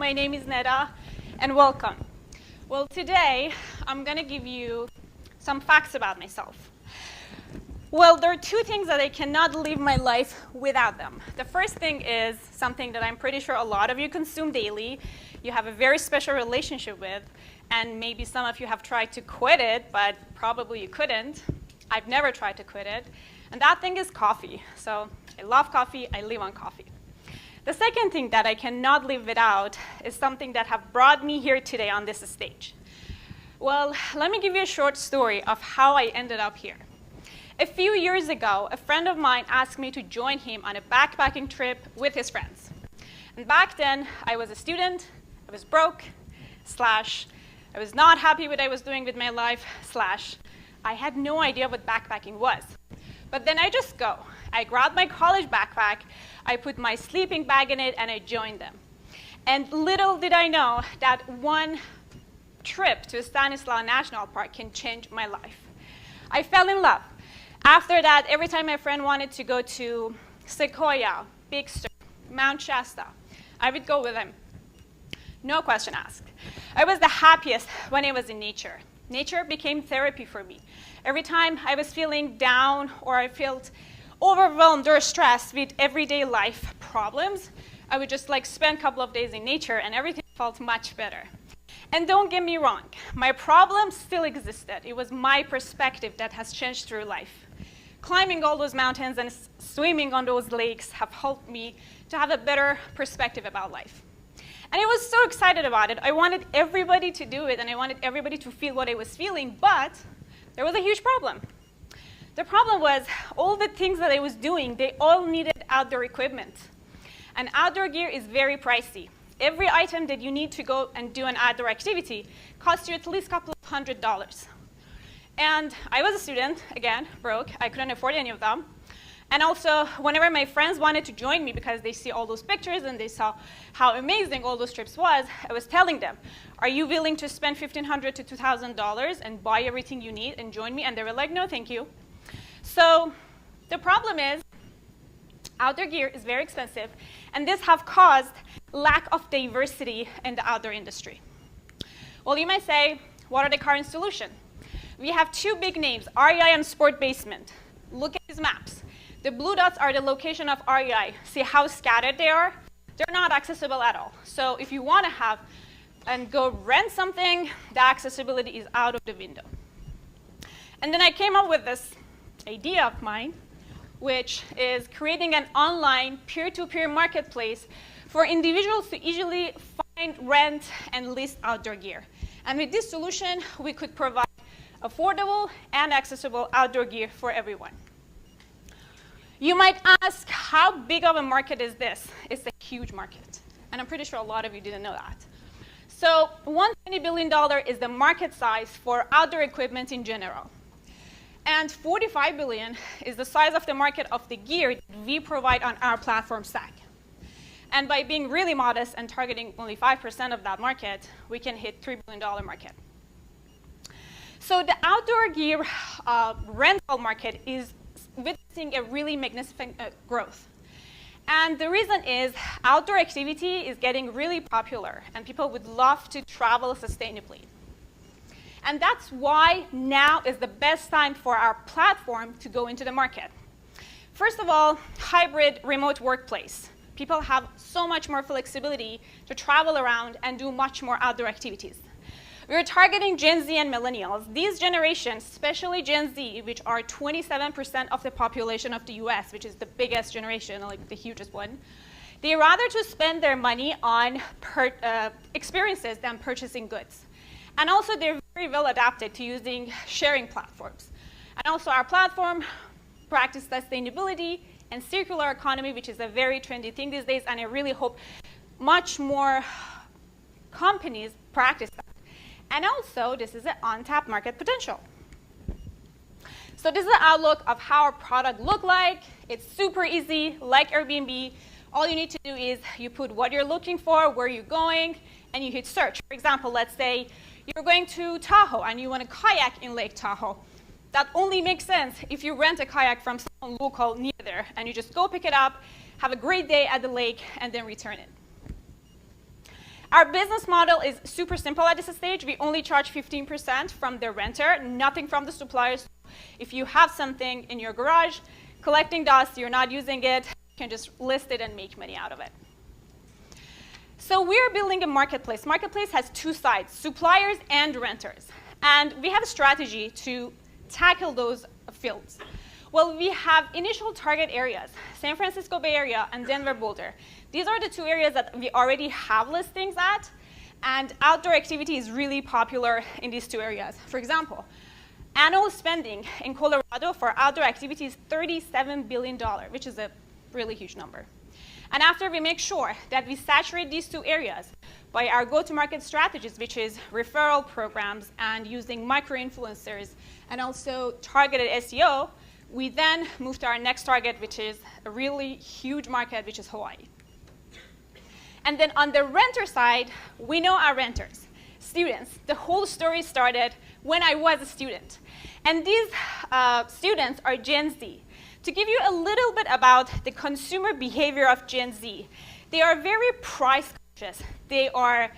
My name is Neda, and welcome. Well, today, I'm going to give you some facts about myself. Well, there are two things that I cannot live my life without them. The first thing is something that I'm pretty sure a lot of you consume daily. You have a very special relationship with, and maybe some of you have tried to quit it, but probably you couldn't. I've never tried to quit it. And that thing is coffee. So I love coffee. I live on coffee. The second thing that I cannot live without is something that have brought me here today on this stage. Well, let me give you a short story of how I ended up here. A few years ago, a friend of mine asked me to join him on a backpacking trip with his friends. And back then, I was a student, I was broke, / I was not happy with what I was doing with my life, / I had no idea what backpacking was. But then I just go. I grabbed my college backpack, I put my sleeping bag in it, and I joined them. And little did I know that one trip to Stanislaus National Park can change my life. I fell in love. After that, every time my friend wanted to go to Sequoia, Big Sur, Mount Shasta, I would go with him. No question asked. I was the happiest when I was in nature. Nature became therapy for me. Every time I was feeling down or I felt overwhelmed or stressed with everyday life problems, I would just spend a couple of days in nature and everything felt much better. And don't get me wrong, my problems still existed. It was my perspective that has changed through life. Climbing all those mountains and swimming on those lakes have helped me to have a better perspective about life. And I was so excited about it. I wanted everybody to do it, and I wanted everybody to feel what I was feeling, but there was a huge problem. The problem was all the things that I was doing, they all needed outdoor equipment. And outdoor gear is very pricey. Every item that you need to go and do an outdoor activity costs you at least a couple of $100s. And I was a student, again, broke. I couldn't afford any of them. And also, whenever my friends wanted to join me because they see all those pictures and they saw how amazing all those trips was, I was telling them, are you willing to spend $1,500 to $2,000 and buy everything you need and join me? And they were like, no, thank you. So the problem is outdoor gear is very expensive, and this have caused lack of diversity in the outdoor industry. Well, you might say, what are the current solutions? We have two big names, REI and Sport Basement. Look at these maps. The blue dots are the location of REI. See how scattered they are? They're not accessible at all. So if you want to have and go rent something, the accessibility is out of the window. And then I came up with this idea of mine, which is creating an online peer-to-peer marketplace for individuals to easily find, rent, and list outdoor gear. And with this solution, we could provide affordable and accessible outdoor gear for everyone. You might ask, how big of a market is this? It's a huge market. And I'm pretty sure a lot of you didn't know that. So $120 billion is the market size for outdoor equipment in general. And $45 billion is the size of the market of the gear that we provide on our platform stack. And by being really modest and targeting only 5% of that market, we can hit $3 billion market. So the outdoor gear rental market is witnessing a really magnificent growth. And the reason is outdoor activity is getting really popular, and people would love to travel sustainably. And that's why now is the best time for our platform to go into the market. First of all, hybrid remote workplace. People have so much more flexibility to travel around and do much more outdoor activities. We're targeting Gen Z and millennials. These generations, especially Gen Z, which are 27% of the population of the US, which is the biggest generation, like the hugest one, they rather to spend their money on experiences than purchasing goods. And also, they're very well adapted to using sharing platforms. And also, our platform practices sustainability and circular economy, which is a very trendy thing these days, and I really hope much more companies practice that. And also, this is an untapped market potential. So this is the outlook of how our product look like. It's super easy, like Airbnb. All you need to do is you put what you're looking for, where you're going, and you hit search. For example, let's say you're going to Tahoe and you want to kayak in Lake Tahoe. That only makes sense if you rent a kayak from someone local near there, and you just go pick it up, have a great day at the lake, and then return it. Our business model is super simple at this stage. We only charge 15% from the renter, nothing from the suppliers. If you have something in your garage, collecting dust, you're not using it, you can just list it and make money out of it. So we're building a marketplace. Marketplace has two sides, suppliers and renters. And we have a strategy to tackle those fields. Well, we have initial target areas, San Francisco Bay Area and Denver Boulder. These are the two areas that we already have listings at, and outdoor activity is really popular in these two areas. For example, annual spending in Colorado for outdoor activity is $37 billion, which is a really huge number. And after we make sure that we saturate these two areas by our go-to-market strategies, which is referral programs and using micro-influencers and also targeted SEO, we then move to our next target, which is a really huge market, which is Hawaii. And then on the renter side, we know our renters, students. The whole story started when I was a student. And these students are Gen Z. To give you a little bit about the consumer behavior of Gen Z, they are very price conscious. They are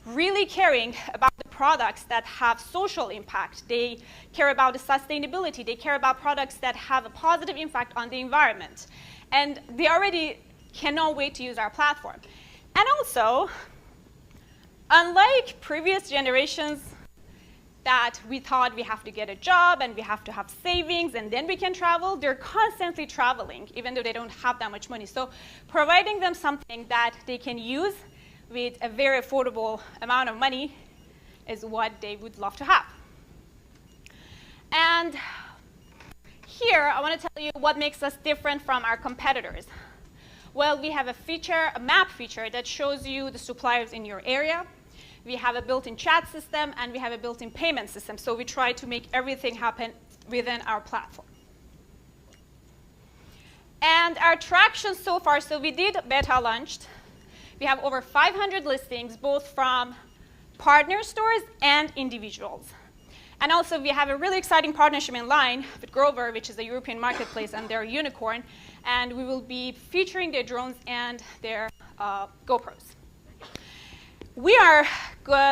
really caring about the products that have social impact. They care about the sustainability. They care about products that have a positive impact on the environment. And they already cannot wait to use our platform. And also, unlike previous generations that we thought we have to get a job and we have to have savings and then we can travel, they're constantly traveling, even though they don't have that much money. So providing them something that they can use with a very affordable amount of money is what they would love to have. And here, I want to tell you what makes us different from our competitors. Well, we have a feature, a map feature that shows you the suppliers in your area. We have a built-in chat system, and we have a built-in payment system. So we try to make everything happen within our platform. And our traction so far, so we did beta launched. We have over 500 listings, both from partner stores and individuals. And also, we have a really exciting partnership in line with Grover, which is a European marketplace, and they're a unicorn. And we will be featuring their drones and their GoPros. We are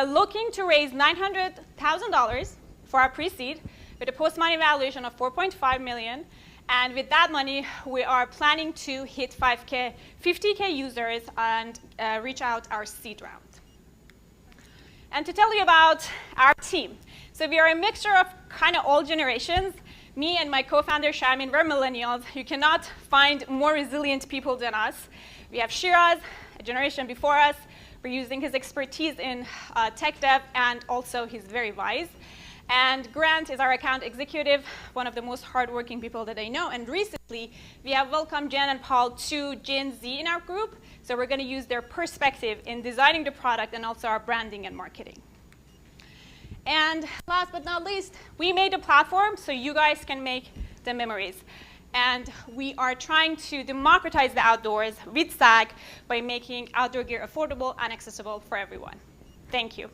looking to raise $900,000 for our pre-seed with a post-money valuation of $4.5 million. And with that money, we are planning to hit 50K users and reach out our seed round. And to tell you about our team. So we are a mixture of kind of all generations. Me and my co-founder, Sharmin, we're millennials. You cannot find more resilient people than us. We have Shiraz, a generation before us. We're using his expertise in tech dev, and also he's very wise. And Grant is our account executive, one of the most hardworking people that I know. And recently, we have welcomed Jen and Paul to Gen Z in our group. So we're going to use their perspective in designing the product and also our branding and marketing. And last but not least, we made a platform so you guys can make the memories. And we are trying to democratize the outdoors with SAG by making outdoor gear affordable and accessible for everyone. Thank you.